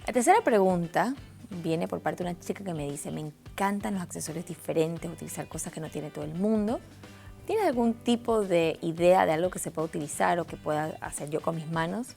La tercera pregunta viene por parte de una chica que me dice: me encantan los accesorios diferentes, utilizar cosas que no tiene todo el mundo. ¿Tienes algún tipo de idea de algo que se pueda utilizar o que pueda hacer yo con mis manos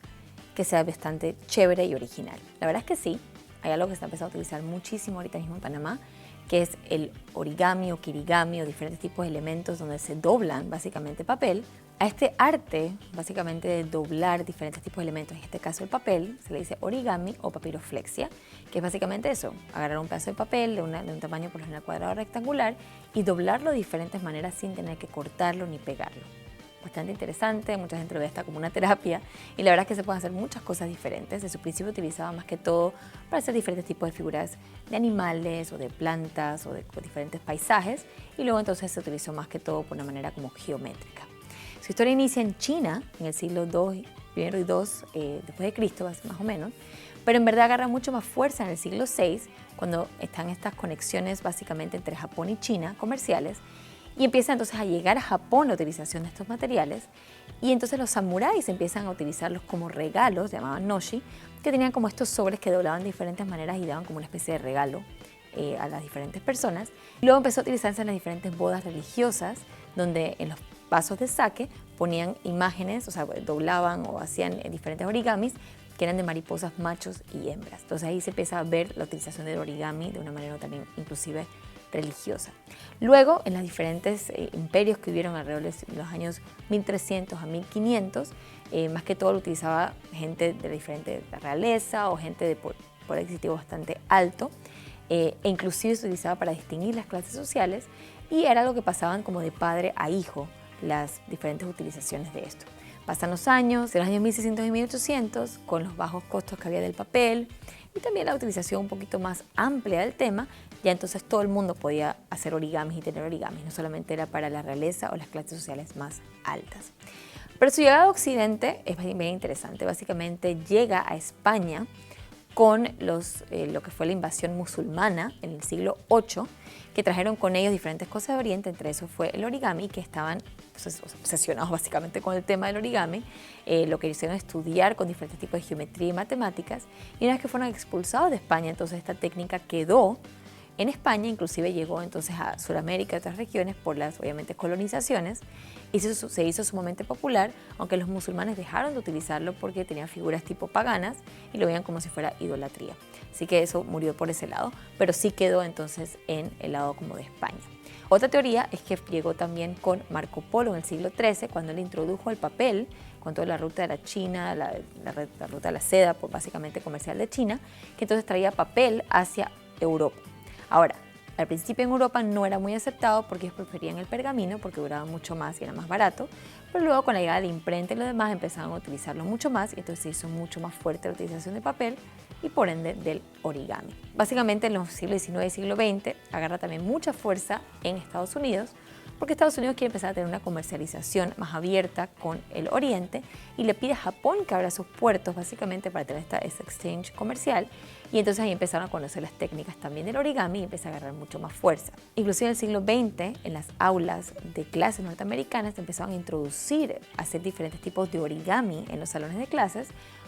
que sea bastante chévere y original? La verdad es que sí, hay algo que se está empezando a utilizar muchísimo ahorita mismo en Panamá, que es el origami o kirigami o diferentes tipos de elementos donde se doblan básicamente papel. A este arte, básicamente de doblar diferentes tipos de elementos, en este caso el papel, se le dice origami o papiroflexia, que es básicamente eso: agarrar un pedazo de papel de un tamaño por lo general cuadrado o rectangular y doblarlo de diferentes maneras sin tener que cortarlo ni pegarlo. Bastante interesante, mucha gente lo ve hasta como una terapia y la verdad es que se pueden hacer muchas cosas diferentes. En su principio utilizaba más que todo para hacer diferentes tipos de figuras de animales o de plantas o de diferentes paisajes, y luego entonces se utilizó más que todo por una manera como geométrica. Su historia inicia en China en el siglo II y II después de Cristo, más o menos, pero en verdad agarra mucho más fuerza en el siglo VI, cuando están estas conexiones básicamente entre Japón y China comerciales, y empieza entonces a llegar a Japón la utilización de estos materiales, y entonces los samuráis empiezan a utilizarlos como regalos, llamaban noshi, que tenían como estos sobres que doblaban de diferentes maneras y daban como una especie de regalo a las diferentes personas. Luego empezó a utilizarse en las diferentes bodas religiosas, donde en los vasos de sake ponían imágenes, o sea, doblaban o hacían diferentes origamis que eran de mariposas machos y hembras. Entonces ahí se empieza a ver la utilización del origami de una manera también inclusive religiosa. Luego, en los diferentes imperios que hubieron alrededor de los años 1300 a 1500, más que todo lo utilizaba gente de diferente realeza o gente de poder adquisitivo bastante alto, e inclusive se utilizaba para distinguir las clases sociales, y era lo que pasaban como de padre a hijo las diferentes utilizaciones de esto. Pasan los años, en los años 1600 y 1800, con los bajos costos que había del papel y también la utilización un poquito más amplia del tema, ya entonces todo el mundo podía hacer origamis y tener origamis, no solamente era para la realeza o las clases sociales más altas. Pero su llegada a Occidente es bien interesante. Básicamente llega a España con lo que fue la invasión musulmana en el siglo VIII, que trajeron con ellos diferentes cosas de Oriente. Entre eso fue el origami, que estaban obsesionados básicamente con el tema del origami. Lo que hicieron es estudiar con diferentes tipos de geometría y matemáticas, y una vez que fueron expulsados de España, entonces esta técnica quedó en España, inclusive llegó entonces a Sudamérica y otras regiones por las, obviamente, colonizaciones, y se hizo sumamente popular, aunque los musulmanes dejaron de utilizarlo porque tenían figuras tipo paganas y lo veían como si fuera idolatría. Así que eso murió por ese lado, pero sí quedó entonces en el lado como de España. Otra teoría es que llegó también con Marco Polo en el siglo XIII, cuando él introdujo el papel con toda la ruta de la China, la ruta de la seda, pues básicamente comercial de China, que entonces traía papel hacia Europa. Ahora, al principio en Europa no era muy aceptado porque ellos preferían el pergamino porque duraba mucho más y era más barato, pero luego con la llegada de la imprenta y lo demás empezaron a utilizarlo mucho más, y entonces se hizo mucho más fuerte la utilización de papel y por ende del origami. Básicamente en los siglos XIX y siglo XX agarra también mucha fuerza en Estados Unidos, porque Estados Unidos quiere empezar a tener una comercialización más abierta con el Oriente y le pide a Japón que abra sus puertos básicamente para tener ese exchange comercial, y entonces ahí empezaron a conocer las técnicas también del origami y empieza a agarrar mucho más fuerza. Inclusive en el siglo XX, en las aulas de clases norteamericanas empezaron a introducir, a hacer diferentes tipos de origami en los salones de clases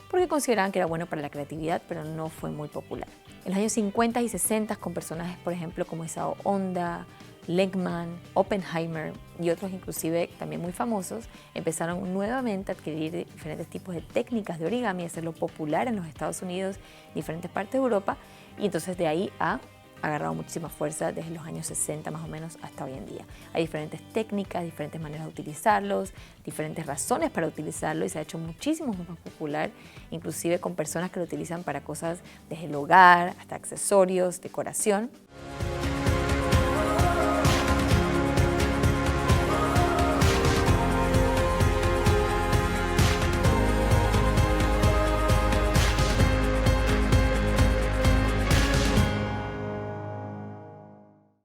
porque consideraban que era bueno para la creatividad, pero no fue muy popular. En los años 50 y 60, con personajes, por ejemplo, como Isao Honda, Legman, Oppenheimer y otros inclusive también muy famosos, empezaron nuevamente a adquirir diferentes tipos de técnicas de origami, a hacerlo popular en los Estados Unidos y diferentes partes de Europa, y entonces de ahí ha agarrado muchísima fuerza desde los años 60 más o menos hasta hoy en día. Hay diferentes técnicas, diferentes maneras de utilizarlos, diferentes razones para utilizarlo, y se ha hecho muchísimo más popular, inclusive con personas que lo utilizan para cosas desde el hogar hasta accesorios, decoración.